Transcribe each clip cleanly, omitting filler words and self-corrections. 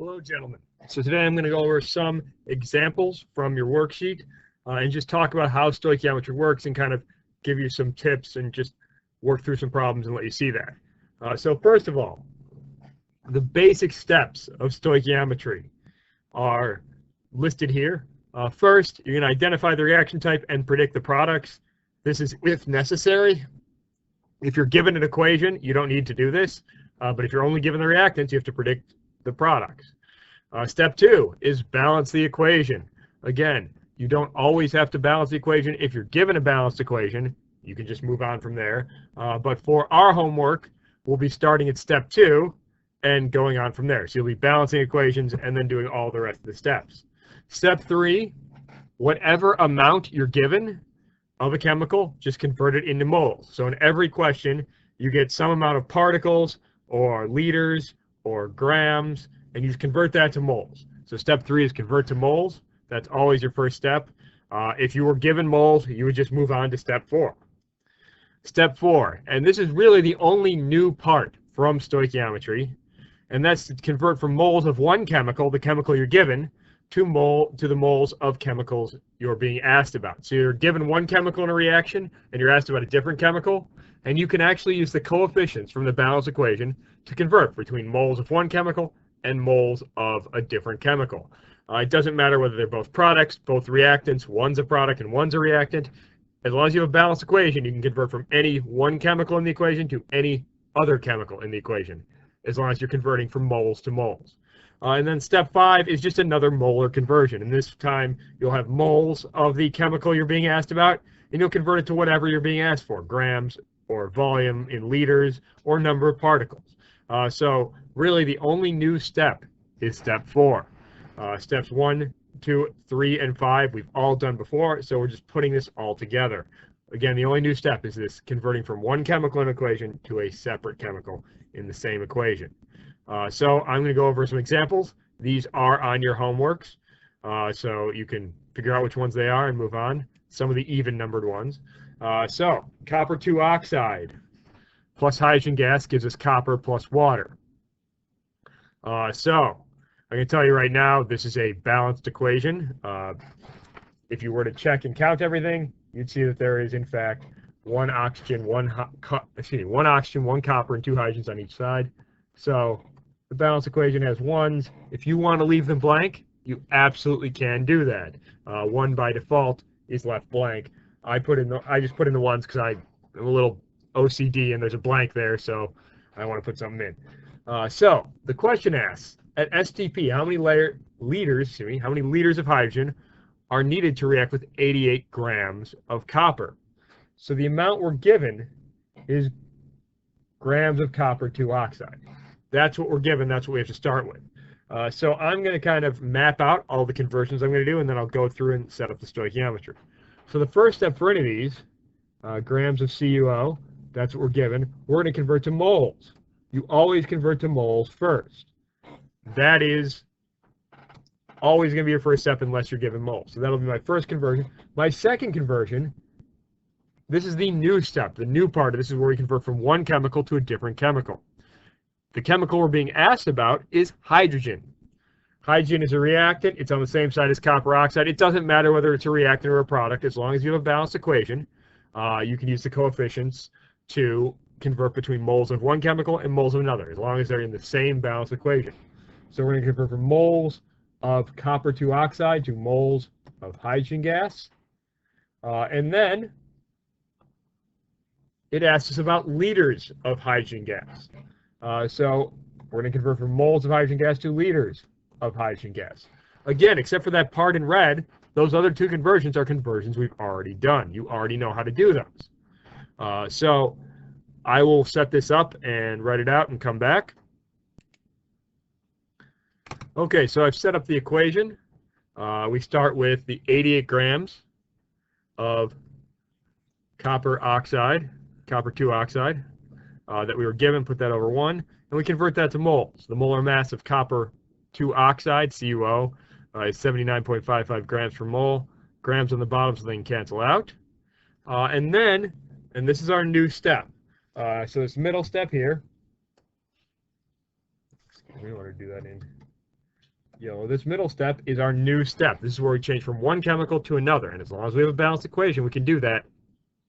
Hello, gentlemen. So today I'm going to go over some examples from your worksheet and just talk about how stoichiometry works and kind of give you some tips and just work through some problems and let you see that. So first of all, the basic steps of stoichiometry are listed here. First, you're going to identify the reaction type and predict the products. This is if necessary. If you're given an equation, you don't need to do this. But if you're only given the reactants, you have to predict the products. Step 2 is balance the equation. Again, you don't always have to balance the equation. If you're given a balanced equation, you can just move on from there. But for our homework, we'll be starting at step 2 and going on from there. So you'll be balancing equations and then doing all the rest of the steps. Step 3, whatever amount you're given of a chemical, just convert it into moles. So in every question, you get some amount of particles or liters or grams, and you convert that to moles. So step 3 is convert to moles. That's always your first step. If you were given moles, you would just move on to step 4. Step 4, and this is really the only new part from stoichiometry, and that's to convert from moles of one chemical, the chemical you're given, to the moles of chemicals you're being asked about. So you're given one chemical in a reaction, and you're asked about a different chemical, and you can actually use the coefficients from the balance equation to convert between moles of one chemical and moles of a different chemical. It doesn't matter whether they're both products, both reactants, one's a product and one's a reactant. As long as you have a balanced equation, you can convert from any one chemical in the equation to any other chemical in the equation, as long as you're converting from moles to moles. And then step 5 is just another molar conversion. And this time, you'll have moles of the chemical you're being asked about, and you'll convert it to whatever you're being asked for, grams or volume in liters or number of particles. So really the only new step is step 4. Steps 1, 2, 3, and 5 we've all done before, so we're just putting this all together. Again, the only new step is this converting from one chemical in an equation to a separate chemical in the same equation. So I'm going to go over some examples. These are on your homeworks, so you can figure out which ones they are and move on. Some of the even numbered ones. So copper 2 oxide plus hydrogen gas gives us copper plus water. So I can tell you right now, this is a balanced equation. If you were to check and count everything, you'd see that there is in fact one oxygen, one copper, and 2 hydrogens on each side. So the balanced equation has ones. If you want to leave them blank, you absolutely can do that. 1 by default is left blank. I just put in the ones because I'm a little OCD and there's a blank there, so I want to put something in. So the question asks, at STP, how many liters of hydrogen are needed to react with 88 grams of copper? So the amount we're given is grams of copper 2 oxide. That's what we're given. That's what we have to start with. So I'm going to kind of map out all the conversions I'm going to do, and then I'll go through and set up the stoichiometry. So the first step for any of these, grams of CuO, that's what we're given. We're going to convert to moles. You always convert to moles first. That is always going to be your first step unless you're given moles. So that'll be my first conversion. My second conversion, this is the new step. The new part of this is where we convert from one chemical to a different chemical. The chemical we're being asked about is hydrogen. Hydrogen is a reactant. It's on the same side as copper oxide. It doesn't matter whether it's a reactant or a product. As long as you have a balanced equation, you can use the coefficients to convert between moles of one chemical and moles of another, as long as they're in the same balanced equation. So we're going to convert from moles of copper 2 oxide to moles of hydrogen gas. And then it asks us about liters of hydrogen gas. So we're going to convert from moles of hydrogen gas to liters of hydrogen gas. Again, except for that part in red, those other 2 conversions are conversions we've already done. You already know how to do those. So I will set this up and write it out and come back. Okay, so I've set up the equation. We start with the 88 grams of copper oxide, copper 2 oxide, that we were given, put that over 1, and we convert that to moles. The molar mass of copper 2 oxide, CuO, is 79.55 grams per mole. Grams on the bottom so they can cancel out. And this is our new step. So this middle step here, we want to do that in This middle step is our new step. This is where we change from one chemical to another. And as long as we have a balanced equation, we can do that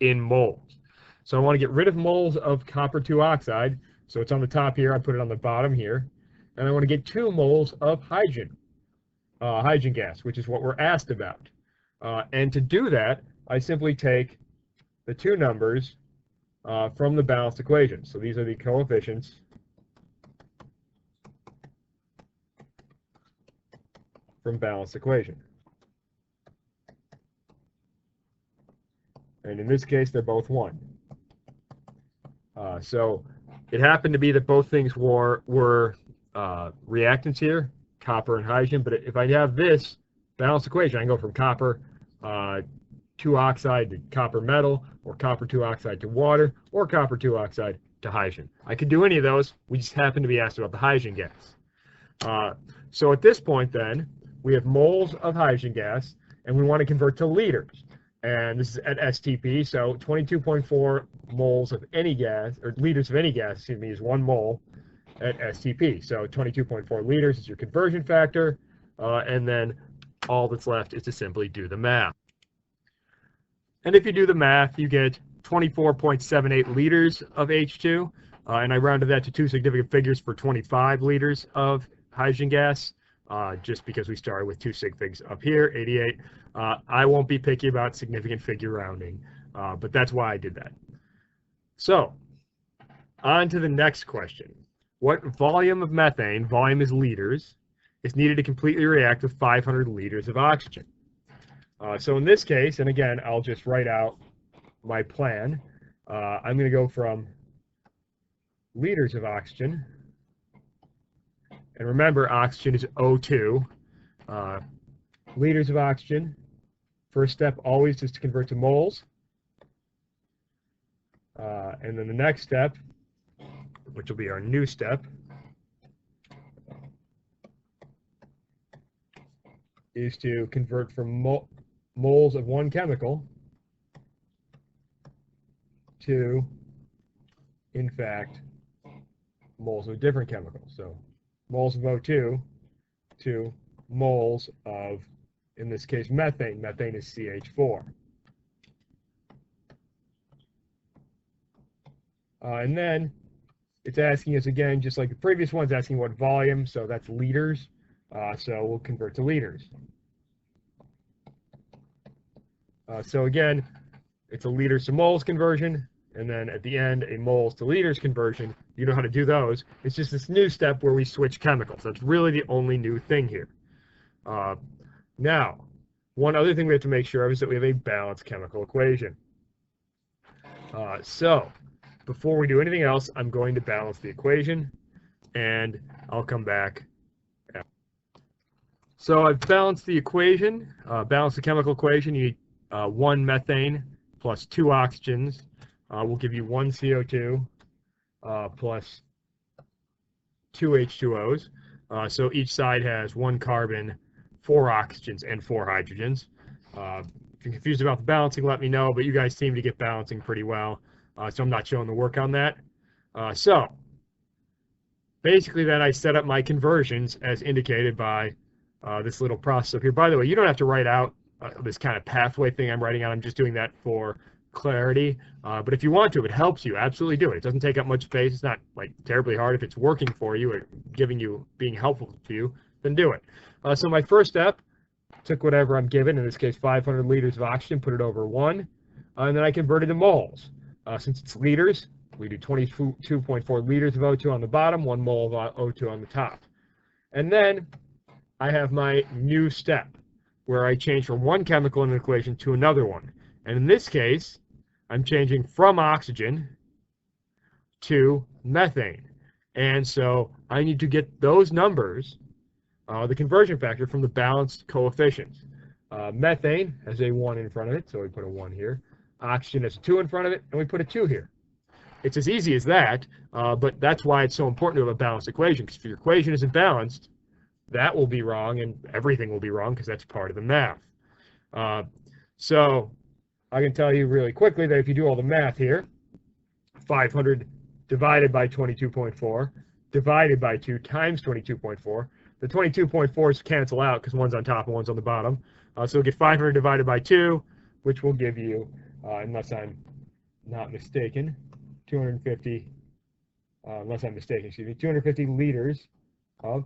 in moles. So I want to get rid of moles of copper 2 oxide. So it's on the top here. I put it on the bottom here. And I want to get 2 moles of hydrogen gas, which is what we're asked about. And to do that, I simply take the two numbers from the balanced equation. So these are the coefficients from balanced equation. And in this case, they're both 1. So it happened to be that both things were reactants here, copper and hydrogen. But if I have this balanced equation, I can go from copper 2 oxide to copper metal, or copper 2 oxide to water, or copper 2 oxide to hydrogen. I could do any of those. We just happen to be asked about the hydrogen gas. So at this point, then, we have moles of hydrogen gas, and we want to convert to liters. And this is at STP, so 22.4 moles of any gas, or liters of any gas, excuse me, is 1 mole at STP. So 22.4 liters is your conversion factor, and then all that's left is to simply do the math. And if you do the math, you get 24.78 liters of H2, and I rounded that to 2 significant figures for 25 liters of hydrogen gas, just because we started with 2 sig figs up here, 88. I won't be picky about significant figure rounding, but that's why I did that. So, on to the next question. What volume of methane, volume is liters, is needed to completely react with 500 liters of oxygen? So in this case, and again, I'll just write out my plan. I'm going to go from liters of oxygen. And remember, oxygen is O2. Liters of oxygen. First step always is to convert to moles. And then the next step, which will be our new step, is to convert from moles of one chemical to, in fact, moles of a different chemical. So moles of O2 to moles of, in this case, methane. Methane is CH4. And then it's asking us again, just like the previous one's asking what volume, so that's liters. So we'll convert to liters. So again, it's a liters to moles conversion, and then at the end, a moles to liters conversion. You know how to do those. It's just this new step where we switch chemicals. That's really the only new thing here. Now, one other thing we have to make sure of is that we have a balanced chemical equation. So, before we do anything else, I'm going to balance the equation, and I'll come back. So I've balanced the equation, balanced the chemical equation. You need 1 methane plus 2 oxygens will give you 1 CO2 plus 2 H2Os. So each side has 1 carbon, 4 oxygens, and 4 hydrogens. If you're confused about the balancing, let me know, but you guys seem to get balancing pretty well, so I'm not showing the work on that. So basically then I set up my conversions as indicated by this little process up here. By the way, you don't have to write out this kind of pathway thing I'm writing out. I'm just doing that for clarity. But if you want to, if it helps you, absolutely do it. It doesn't take up much space. It's not like terribly hard. If it's working for you or being helpful to you, then do it. So my first step, took whatever I'm given, in this case 500 liters of oxygen, put it over 1, and then I converted to moles. Since it's liters, we do 22.4 liters of O2 on the bottom, 1 mole of O2 on the top. And then I have my new step, where I change from one chemical in the equation to another one. And in this case, I'm changing from oxygen to methane. And so I need to get those numbers, the conversion factor, from the balanced coefficients. Methane has a 1 in front of it, so we put a 1 here. Oxygen has a 2 in front of it, and we put a 2 here. It's as easy as that, but that's why it's so important to have a balanced equation, because if your equation isn't balanced, that will be wrong, and everything will be wrong, because that's part of the math. So I can tell you really quickly that if you do all the math here, 500 divided by 22.4 divided by 2 times 22.4. The 22.4s cancel out because one's on top and one's on the bottom. So we'll get 500 divided by 2, which will give you, unless I'm not mistaken, 250, unless I'm mistaken, excuse me, 250 liters of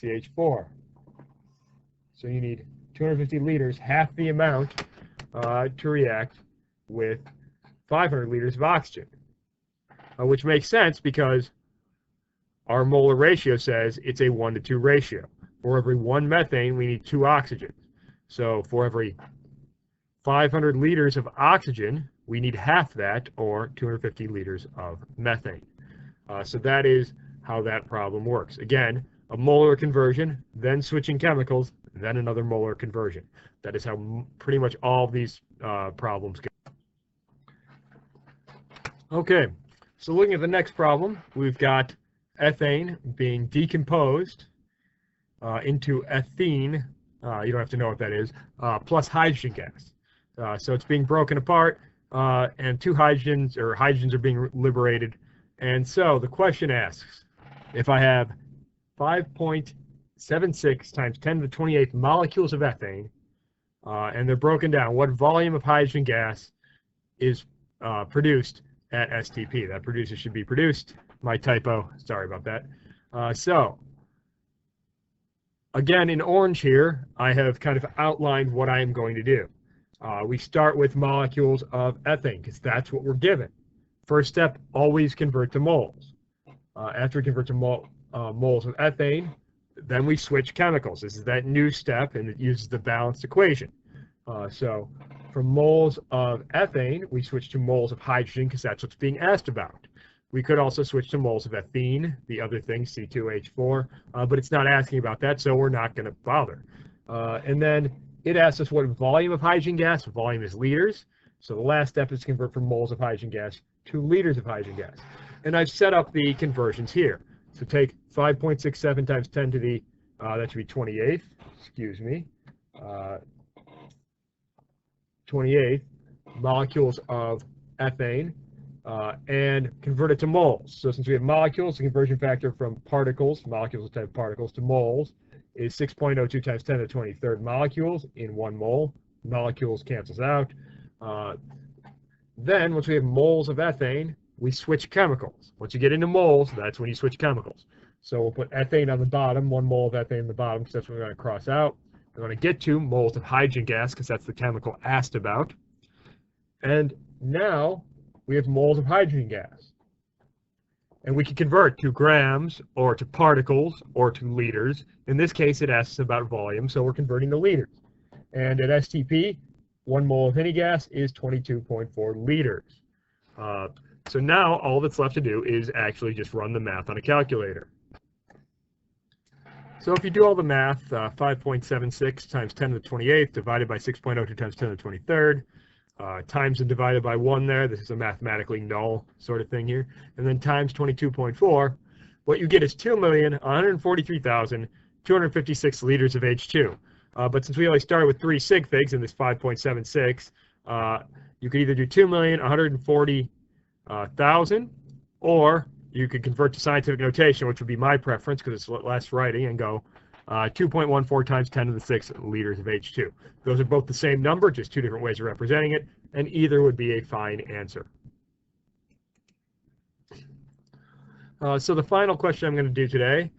CH4. So you need 250 liters, half the amount, to react with 500 liters of oxygen, which makes sense because our molar ratio says it's a 1 to 2 ratio. For every 1 methane, we need 2 oxygens. So for every 500 liters of oxygen, we need half that, or 250 liters of methane. So that is how that problem works. Again, a molar conversion, then switching chemicals, then another molar conversion. That is how pretty much all of these problems go. Okay, so looking at the next problem, we've got ethane being decomposed into ethene, you don't have to know what that is, plus hydrogen gas. So it's being broken apart, and 2 hydrogens are being liberated. And so the question asks, if I have 5.76 times 10 to the 28th molecules of ethane, and they're broken down, what volume of hydrogen gas is produced at STP? That producer should be produced. My typo, sorry about that. So, again, in orange here, I have kind of outlined what I am going to do. We start with molecules of ethane, because that's what we're given. First step, always convert to moles. After we convert to moles of ethane, then we switch chemicals. This is that new step, and it uses the balanced equation. So from moles of ethane, we switch to moles of hydrogen, because that's what's being asked about. We could also switch to moles of ethene, the other thing, C2H4, but it's not asking about that, so we're not going to bother. And then it asks us what volume of hydrogen gas. Volume is liters. So the last step is to convert from moles of hydrogen gas to liters of hydrogen gas. And I've set up the conversions here. So take 5.67 times 10 to the, that should be 28th, excuse me, 28 molecules of ethane, and convert it to moles. So since we have molecules, the conversion factor from particles, molecules type particles, to moles is 6.02 times 10 to the 23rd molecules in 1 mole. Molecules cancels out. Then, once we have moles of ethane, we switch chemicals. Once you get into moles, that's when you switch chemicals. So we'll put ethane on the bottom, 1 mole of ethane on the bottom, because that's what we're going to cross out. We're going to get to moles of hydrogen gas, because that's the chemical asked about. And now we have moles of hydrogen gas. And we can convert to grams, or to particles, or to liters. In this case, it asks about volume, so we're converting to liters. And at STP, 1 mole of any gas is 22.4 liters. So now all that's left to do is actually just run the math on a calculator. So if you do all the math, 5.76 times 10 to the 28th divided by 6.02 times 10 to the 23rd, times and divided by 1 there, this is a mathematically null sort of thing here, and then times 22.4, what you get is 2,143,256 liters of H2. But since we only started with 3 sig figs in this 5.76, you could either do 2,140,000, or you could convert to scientific notation, which would be my preference because it's less writing, and go 2.14 times 10 to the 6th liters of H2. Those are both the same number, just 2 different ways of representing it, and either would be a fine answer. So the final question I'm going to do today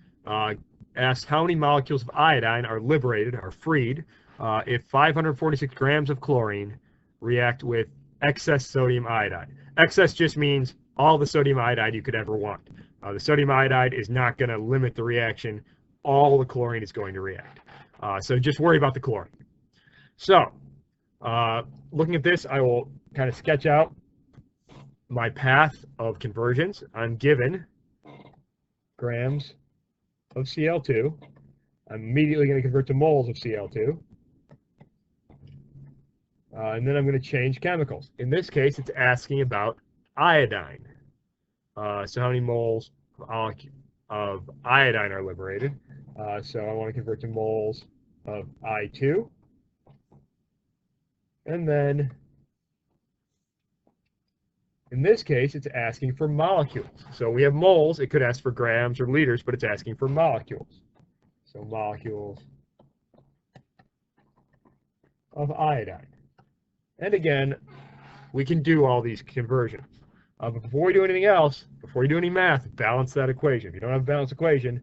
asks how many molecules of iodine are liberated, are freed, if 546 grams of chlorine react with excess sodium iodide. Excess just means all the sodium iodide you could ever want. The sodium iodide is not going to limit the reaction. All the chlorine is going to react. So just worry about the chlorine. So looking at this, I will kind of sketch out my path of conversions. I'm given grams of Cl2. I'm immediately going to convert to moles of Cl2. And then I'm going to change chemicals. In this case, it's asking about iodine. So how many moles of iodine are liberated? So I want to convert to moles of I2. And then In this case, it's asking for molecules. So we have moles. It could ask for grams or liters, but it's asking for molecules. So molecules of iodine. And again, we can do all these conversions. But before we do anything else, before you do any math, balance that equation. If you don't have a balanced equation,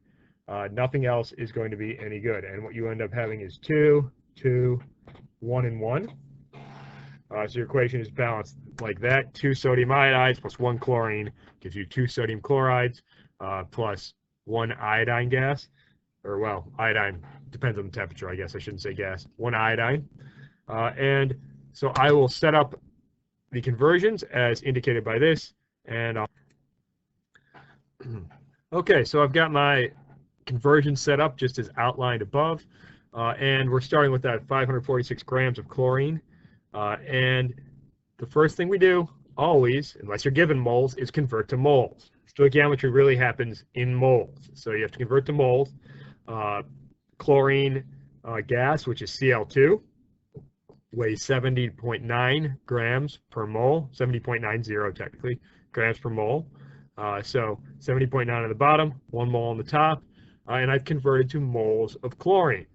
nothing else is going to be any good. And what you end up having is 2, 2, 1, and 1. So your equation is balanced like that. 2 sodium iodides plus 1 chlorine gives you 2 sodium chlorides plus 1 iodine gas. Or, well, iodine depends on the temperature, I guess I shouldn't say gas. 1 iodine. And so I will set up the conversions as indicated by this. And okay, so I've got my conversion set up just as outlined above. And we're starting with that 546 grams of chlorine. And the first thing we do, always, unless you're given moles, is convert to moles. Stoichiometry really happens in moles. So you have to convert to moles. Chlorine gas, which is Cl2, weighs 70.9 grams per mole, 70.90 technically, grams per mole. So 70.9 on the bottom, 1 mole on the top, and I've converted to moles of chlorine.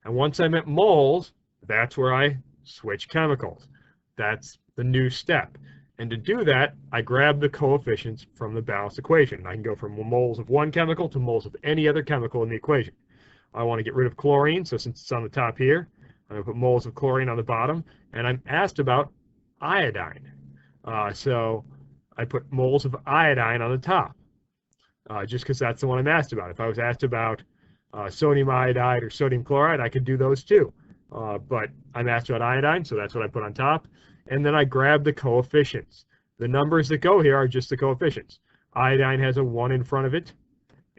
And once I'm at moles, that's where I switch chemicals. That's the new step. And to do that, I grab the coefficients from the balanced equation. I can go from moles of one chemical to moles of any other chemical in the equation. I want to get rid of chlorine, so since it's on the top here, I'm going to put moles of chlorine on the bottom, and I'm asked about iodine. So I put moles of iodine on the top, just because that's the one I'm asked about. If I was asked about sodium iodide or sodium chloride, I could do those too. But I'm asked about iodine, so that's what I put on top. And then I grab the coefficients. The numbers that go here are just the coefficients. Iodine has a 1 in front of it,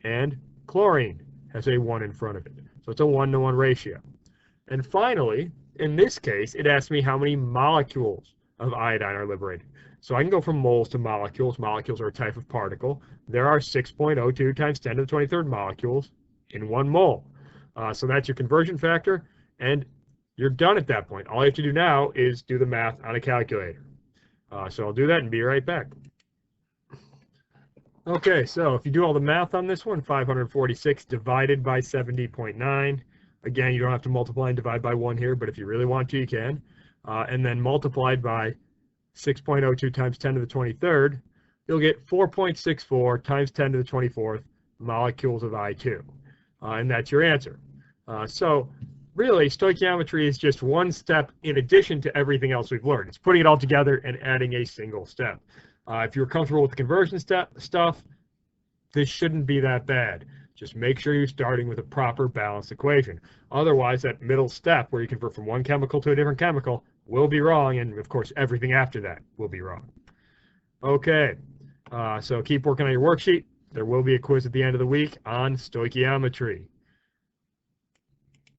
and chlorine has a 1 in front of it. So it's a 1-to-1 ratio. And finally, in this case, it asks me how many molecules of iodine are liberated. So I can go from moles to molecules. Molecules are a type of particle. There are 6.02 times 10 to the 23rd molecules in 1 mole. So that's your conversion factor, and you're done at that point. All you have to do now is do the math on a calculator. So I'll do that and be right back. Okay, so if you do all the math on this one, 546 divided by 70.9. Again, you don't have to multiply and divide by 1 here, but if you really want to, you can. And then multiplied by 6.02 times 10 to the 23rd, you'll get 4.64 times 10 to the 24th molecules of I2. And that's your answer. So really, stoichiometry is just one step in addition to everything else we've learned. It's putting it all together and adding a single step. If you're comfortable with the conversion stuff, this shouldn't be that bad. Just make sure you're starting with a proper balanced equation. Otherwise, that middle step where you convert from one chemical to a different chemical will be wrong, and of course, everything after that will be wrong. Okay, so keep working on your worksheet. There will be a quiz at the end of the week on stoichiometry.